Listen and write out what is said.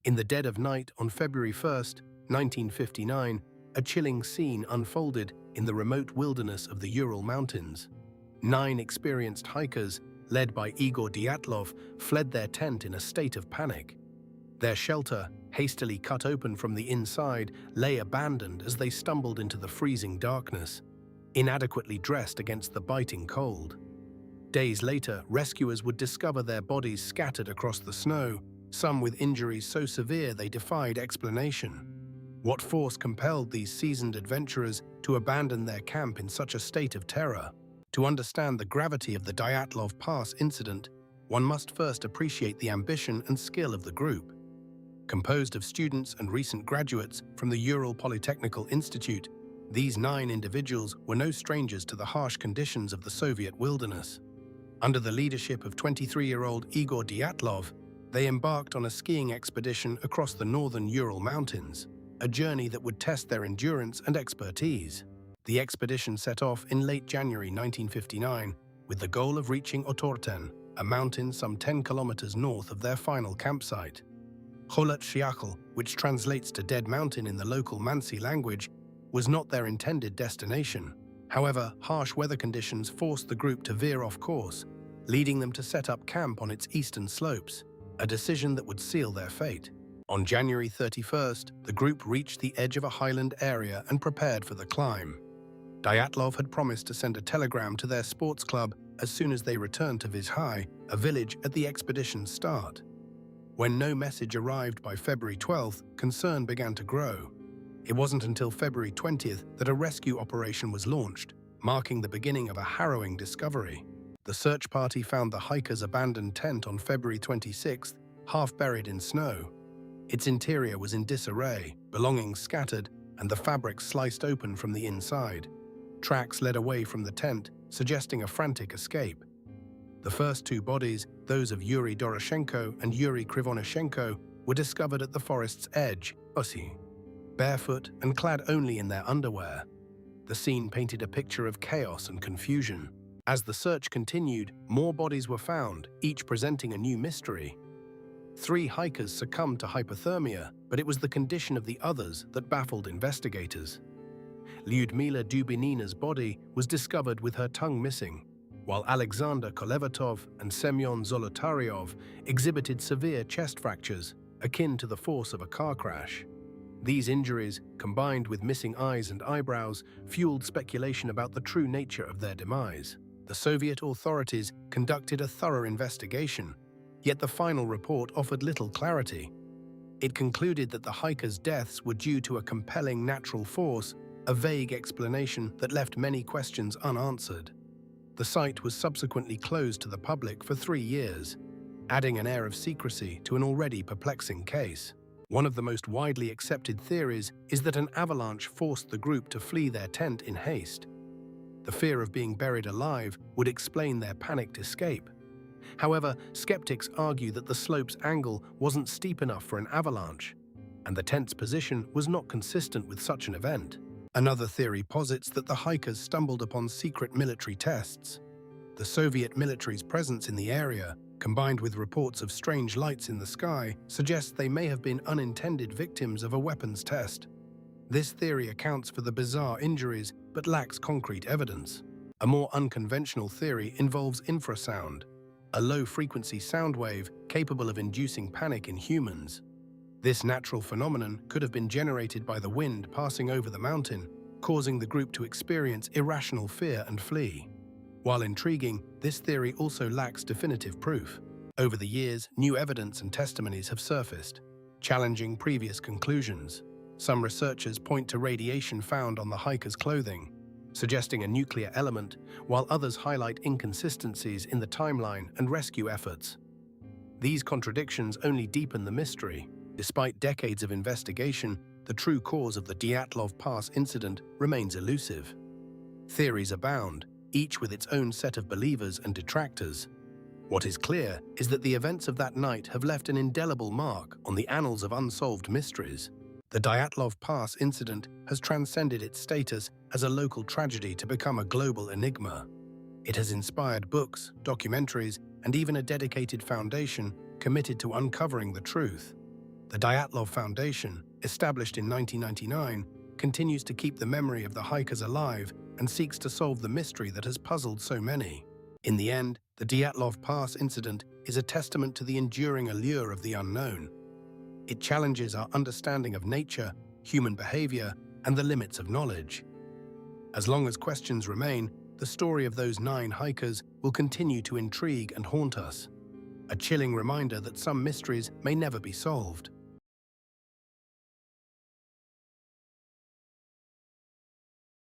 In the dead of night on February 1, 1959, a chilling scene unfolded in the remote wilderness of the Ural Mountains. 9 experienced hikers, led by Igor Dyatlov, fled their tent in a state of panic. Their shelter, hastily cut open from the inside, lay abandoned as they stumbled into the freezing darkness, inadequately dressed against the biting cold. Days later, rescuers would discover their bodies scattered across the snow, some with injuries so severe they defied explanation. What force compelled these seasoned adventurers to abandon their camp in such a state of terror? To understand the gravity of the Dyatlov Pass incident, one must first appreciate the ambition and skill of the group. Composed of students and recent graduates from the Ural Polytechnical Institute, these 9 individuals were no strangers to the harsh conditions of the Soviet wilderness. Under the leadership of 23-year-old Igor Dyatlov, they embarked on a skiing expedition across the northern Ural Mountains, a journey that would test their endurance and expertise. The expedition set off in late January 1959 with the goal of reaching Otorten, a mountain some 10 kilometers north of their final campsite. Kholat Shiakhl, which translates to Dead Mountain in the local Mansi language, was not their intended destination. However, harsh weather conditions forced the group to veer off course, leading them to set up camp on its eastern slopes, a decision that would seal their fate. On January 31st, the group reached the edge of a highland area and prepared for the climb. Dyatlov had promised to send a telegram to their sports club as soon as they returned to Vizhai, a village at the expedition's start. When no message arrived by February 12th, concern began to grow. It wasn't until February 20th that a rescue operation was launched, marking the beginning of a harrowing discovery. The search party found the hikers' abandoned tent on February 26th, half buried in snow. Its interior was in disarray, belongings scattered, and the fabric sliced open from the inside. Tracks led away from the tent, suggesting a frantic escape. The first 2 bodies, those of Yuri Doroshenko and Yuri Krivonishenko, were discovered at the forest's edge, barefoot and clad only in their underwear. The scene painted a picture of chaos and confusion. As the search continued, more bodies were found, each presenting a new mystery. 3 hikers succumbed to hypothermia, but it was the condition of the others that baffled investigators. Lyudmila Dubinina's body was discovered with her tongue missing, while Alexander Kolevatov and Semyon Zolotaryov exhibited severe chest fractures, akin to the force of a car crash. These injuries, combined with missing eyes and eyebrows, fueled speculation about the true nature of their demise. The Soviet authorities conducted a thorough investigation, yet the final report offered little clarity. It concluded that the hikers' deaths were due to a compelling natural force, a vague explanation that left many questions unanswered. The site was subsequently closed to the public for 3 years, adding an air of secrecy to an already perplexing case. One of the most widely accepted theories is that an avalanche forced the group to flee their tent in haste. The fear of being buried alive would explain their panicked escape. However, skeptics argue that the slope's angle wasn't steep enough for an avalanche, and the tent's position was not consistent with such an event. Another theory posits that the hikers stumbled upon secret military tests. The Soviet military's presence in the area, combined with reports of strange lights in the sky, suggests they may have been unintended victims of a weapons test. This theory accounts for the bizarre injuries but lacks concrete evidence. A more unconventional theory involves infrasound, a low-frequency sound wave capable of inducing panic in humans. This natural phenomenon could have been generated by the wind passing over the mountain, causing the group to experience irrational fear and flee. While intriguing, this theory also lacks definitive proof. Over the years, new evidence and testimonies have surfaced, challenging previous conclusions. Some researchers point to radiation found on the hikers' clothing, suggesting a nuclear element, while others highlight inconsistencies in the timeline and rescue efforts. These contradictions only deepen the mystery. Despite decades of investigation, the true cause of the Dyatlov Pass incident remains elusive. Theories abound, each with its own set of believers and detractors. What is clear is that the events of that night have left an indelible mark on the annals of unsolved mysteries. The Dyatlov Pass incident has transcended its status as a local tragedy to become a global enigma. It has inspired books, documentaries, and even a dedicated foundation committed to uncovering the truth. The Dyatlov Foundation, established in 1999, continues to keep the memory of the hikers alive and seeks to solve the mystery that has puzzled so many. In the end, the Dyatlov Pass incident is a testament to the enduring allure of the unknown. It challenges our understanding of nature, human behavior, and the limits of knowledge. As long as questions remain, the story of those 9 hikers will continue to intrigue and haunt us. A chilling reminder that some mysteries may never be solved.